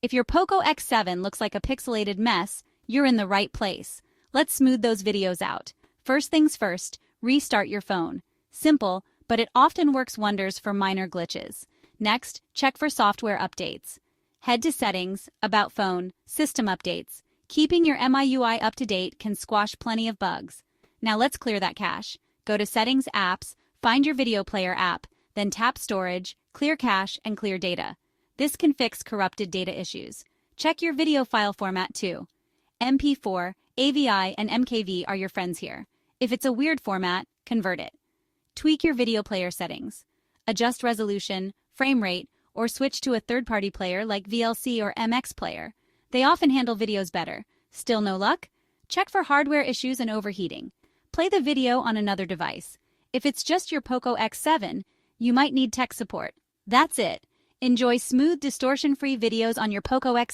If your Poco X7 looks like a pixelated mess, you're in the right place. Let's smooth those videos out. First things first, restart your phone. Simple, but it often works wonders for minor glitches. Next, check for software updates. Head to Settings, About Phone, System Updates. Keeping your MIUI up to date can squash plenty of bugs. Now let's clear that cache. Go to Settings, Apps, find your video player app, then tap Storage, Clear Cache, and Clear Data. This can fix corrupted data issues. Check your video file format too. MP4, AVI, and MKV are your friends here. If it's a weird format, convert it. Tweak your video player settings. Adjust resolution, frame rate, or switch to a third-party player like VLC or MX Player. They often handle videos better. Still no luck? Check for hardware issues and overheating. Play the video on another device. If it's just your Poco X7, you might need tech support. That's it. Enjoy smooth, distortion-free videos on your Poco X7.